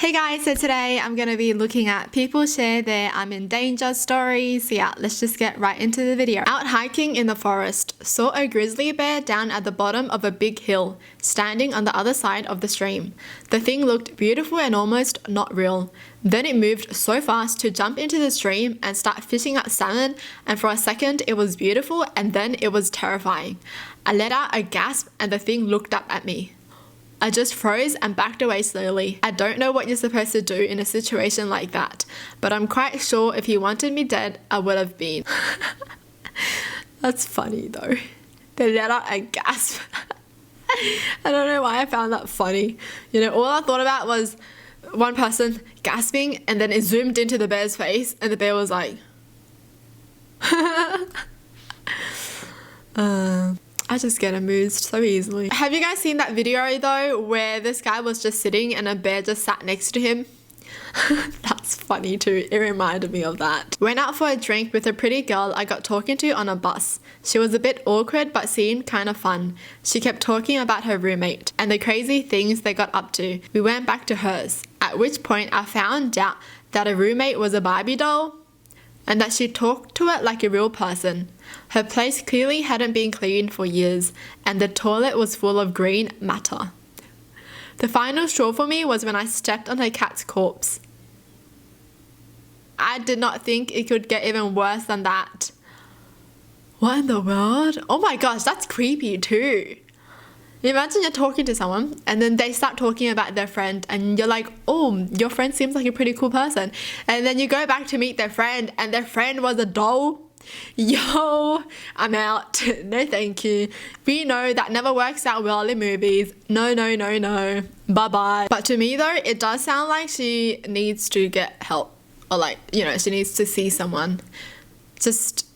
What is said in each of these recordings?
Hey guys, so today I'm going to be looking at people share their I'm in danger stories. So yeah, let's just get right into the video. Out hiking in the forest, saw a grizzly bear down at the bottom of a big hill, standing on the other side of the stream. The thing looked beautiful and almost not real. Then it moved so fast to jump into the stream and start fishing at salmon, and for a second it was beautiful and then it was terrifying. I let out a gasp and the thing looked up at me. I just froze and backed away slowly. I don't know what you're supposed to do in a situation like that, but I'm quite sure if he wanted me dead, I would have been. That's funny though. They let out a gasp. I don't know why I found that funny. You know, all I thought about was one person gasping and then it zoomed into the bear's face and the bear was like... I just get amused so easily. Have you guys seen that video though where this guy was just sitting and a bear just sat next to him? That's funny too. It reminded me of that. Went out for a drink with a pretty girl I got talking to on a bus. She was a bit awkward but seemed kind of fun. She kept talking about her roommate and the crazy things they got up to. We went back to hers, at which point I found out that a roommate was a Barbie doll and that she talked to it like a real person. Her place clearly hadn't been cleaned for years, and the toilet was full of green matter. The final straw for me was when I stepped on her cat's corpse. I did not think it could get even worse than that. What in the world? Oh my gosh, that's creepy too. Imagine you're talking to someone and then they start talking about their friend and you're like, oh, your friend seems like a pretty cool person. And then you go back to meet their friend and their friend was a doll. Yo, I'm out. No thank you. We know that never works out well in movies. No. Bye-bye. But to me though, it does sound like she needs to get help. Or like, you know, she needs to see someone. Just...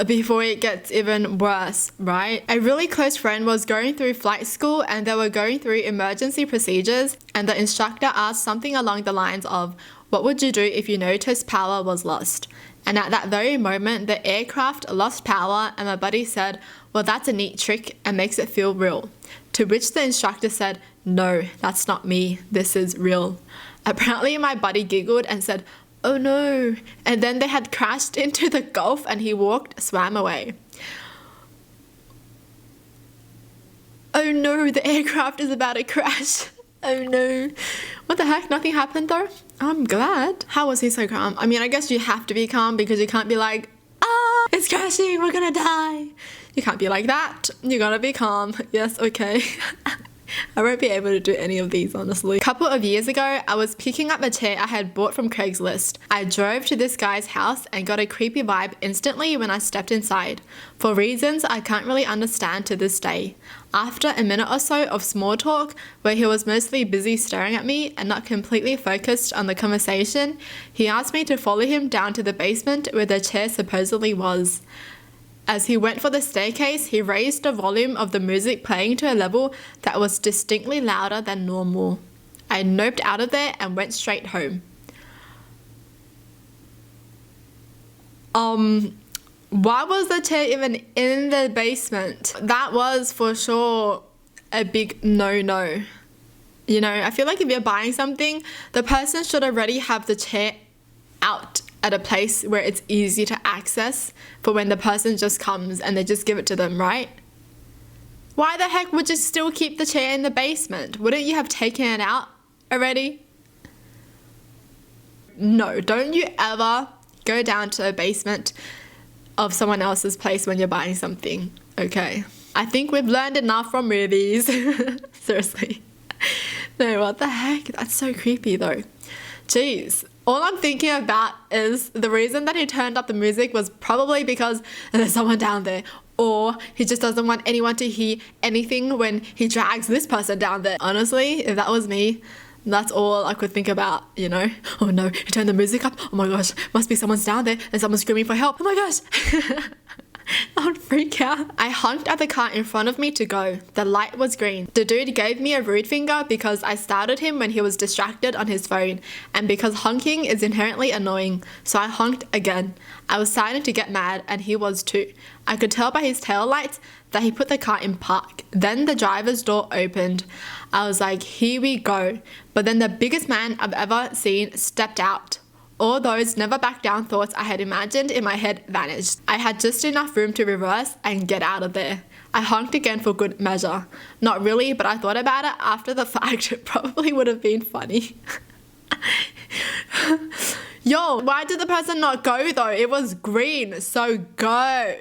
before it gets even worse, right? A really close friend was going through flight school and they were going through emergency procedures, and the instructor asked something along the lines of, what would you do if you noticed power was lost? And at that very moment, the aircraft lost power and my buddy said, well, that's a neat trick and makes it feel real. To which the instructor said, no, that's not me. This is real. Apparently my buddy giggled and said, oh no, and then they had crashed into the Gulf and he swam away. Oh no, the aircraft is about to crash. Oh no. What the heck, nothing happened though? I'm glad. How was he so calm? I mean, I guess you have to be calm because you can't be like, it's crashing, we're gonna die. You can't be like that. You gotta be calm. Yes, okay. I won't be able to do any of these, honestly. A couple of years ago, I was picking up a chair I had bought from Craigslist. I drove to this guy's house and got a creepy vibe instantly when I stepped inside, for reasons I can't really understand to this day. After a minute or so of small talk, where he was mostly busy staring at me and not completely focused on the conversation, he asked me to follow him down to the basement where the chair supposedly was. As he went for the staircase, he raised the volume of the music playing to a level that was distinctly louder than normal. I noped out of there and went straight home. Why was the chair even in the basement? That was for sure a big no-no. You know, I feel like if you're buying something, the person should already have the chair out at a place where it's easy to access for when the person just comes and they just give it to them, right? Why the heck would you still keep the chair in the basement? Wouldn't you have taken it out already? No, don't you ever go down to a basement of someone else's place when you're buying something, okay? I think we've learned enough from movies. Seriously. No, what the heck? That's so creepy though. Jeez. All I'm thinking about is the reason that he turned up the music was probably because there's someone down there, or he just doesn't want anyone to hear anything when he drags this person down there. Honestly, if that was me, that's all I could think about, you know? Oh no, he turned the music up. Oh my gosh, must be someone's down there and someone's screaming for help. Oh my gosh. I would freak out. I honked at the car in front of me to go. The light was green. The dude gave me a rude finger because I startled him when he was distracted on his phone, and because honking is inherently annoying, so I honked again. I was starting to get mad, and he was too. I could tell by his tail lights that he put the car in park. Then the driver's door opened. I was like, here we go. But then the biggest man I've ever seen stepped out. All those never back down thoughts I had imagined in my head vanished. I had just enough room to reverse and get out of there. I honked again for good measure. Not really, but I thought about it after the fact. It probably would have been funny. Yo, why did the person not go though? It was green, so go.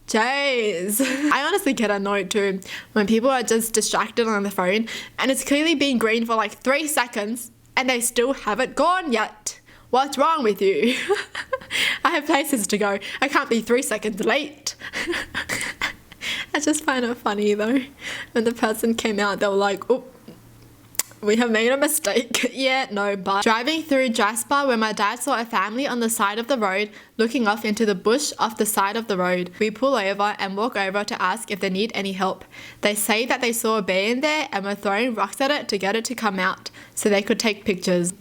Jeez. I honestly get annoyed too when people are just distracted on the phone and it's clearly been green for like 3 seconds and they still haven't gone yet. What's wrong with you? I have places to go. I can't be 3 seconds late. I just find it funny though. When the person came out, they were like, oh, we have made a mistake. Yeah, no, but driving through Jasper where my dad saw a family on the side of the road looking off into the bush off the side of the road. We pull over and walk over to ask if they need any help. They say that they saw a bear in there and were throwing rocks at it to get it to come out so they could take pictures.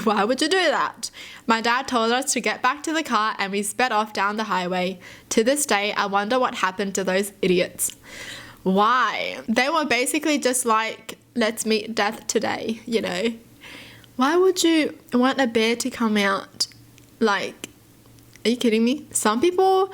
Why would you do that? My dad told us to get back to the car and we sped off down the highway. To this day, I wonder what happened to those idiots. Why? They were basically just like, let's meet death today, you know? Why would you want a bear to come out? Like, are you kidding me? Some people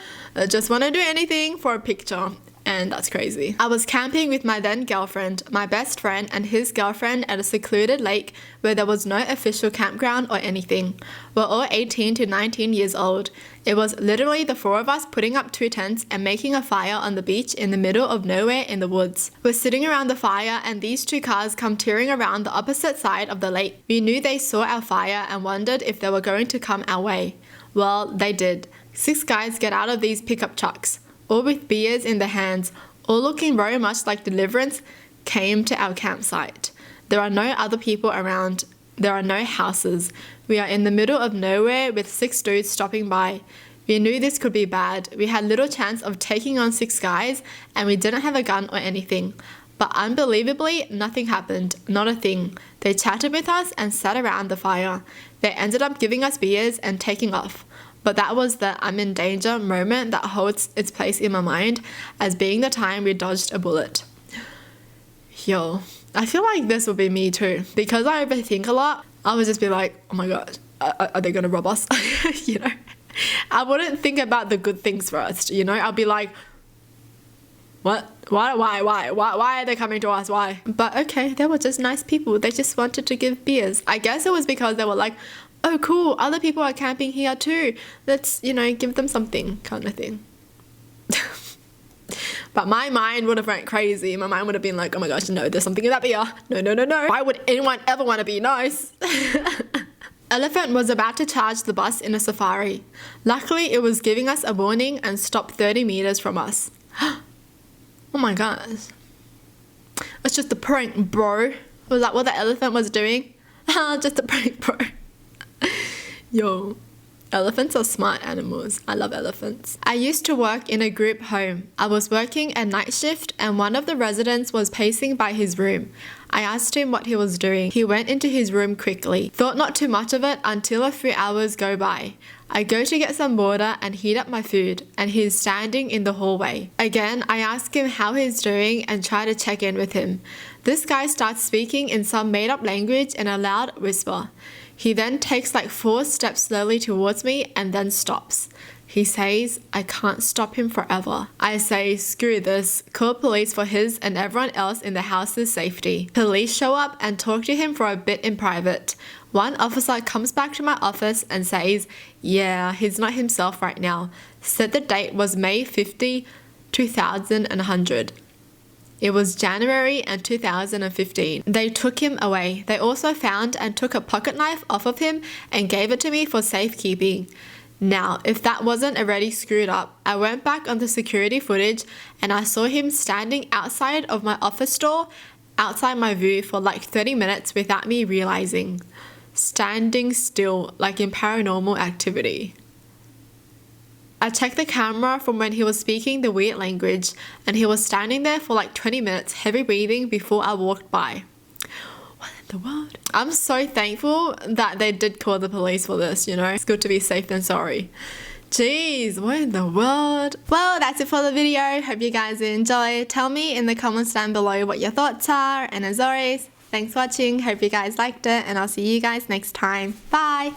just want to do anything for a picture. And that's crazy. I was camping with my then girlfriend, my best friend, and his girlfriend at a secluded lake where there was no official campground or anything. We're all 18 to 19 years old. It was literally the 4 of us putting up 2 tents and making a fire on the beach in the middle of nowhere in the woods. We're sitting around the fire and these 2 cars come tearing around the opposite side of the lake. We knew they saw our fire and wondered if they were going to come our way. Well, they did. 6 guys get out of these pickup trucks, all with beers in their hands, all looking very much like deliverance, came to our campsite. There are no other people around. There are no houses. We are in the middle of nowhere with 6 dudes stopping by. We knew this could be bad. We had little chance of taking on 6 guys and we didn't have a gun or anything. But unbelievably, nothing happened. Not a thing. They chatted with us and sat around the fire. They ended up giving us beers and taking off. But that was the I'm in danger moment that holds its place in my mind as being the time we dodged a bullet. Yo, I feel like this would be me too. Because I overthink a lot, I would just be like, oh my god, are they gonna rob us? You know? I wouldn't think about the good things first, you know? I'll be like, what? Why are they coming to us? Why? But okay, they were just nice people. They just wanted to give beers. I guess it was because they were like, oh cool, other people are camping here too. Let's, you know, give them something kind of thing. But my mind would have went crazy. My mind would have been like, oh my gosh, no, there's something in that beer. No. Why would anyone ever want to be nice? Elephant was about to charge the bus in a safari. Luckily, it was giving us a warning and stopped 30 meters from us. Oh my gosh. It's just a prank, bro. Was that what the elephant was doing? Just a prank, bro. Yo, elephants are smart animals. I love elephants. I used to work in a group home. I was working a night shift and one of the residents was pacing by his room. I asked him what he was doing. He went into his room quickly. Thought not too much of it until a few hours go by. I go to get some water and heat up my food and he's standing in the hallway. Again, I ask him how he's doing and try to check in with him. This guy starts speaking in some made-up language in a loud whisper. He then takes like 4 steps slowly towards me and then stops. He says, I can't stop him forever. I say, screw this, call police for his and everyone else in the house's safety. Police show up and talk to him for a bit in private. One officer comes back to my office and says, yeah, he's not himself right now. Said the date was May 50, 2100. It was January and 2015. They took him away. They also found and took a pocket knife off of him and gave it to me for safekeeping. Now, if that wasn't already screwed up, I went back on the security footage and I saw him standing outside of my office door, outside my view for like 30 minutes without me realizing. Standing still, like in Paranormal Activity. I checked the camera from when he was speaking the weird language, and he was standing there for like 20 minutes, heavy breathing, before I walked by. What in the world? I'm so thankful that they did call the police for this, you know? It's good to be safe than sorry. Jeez, what in the world? Well, that's it for the video. Hope you guys enjoyed. Tell me in the comments down below what your thoughts are. And as always, thanks for watching. Hope you guys liked it, and I'll see you guys next time. Bye!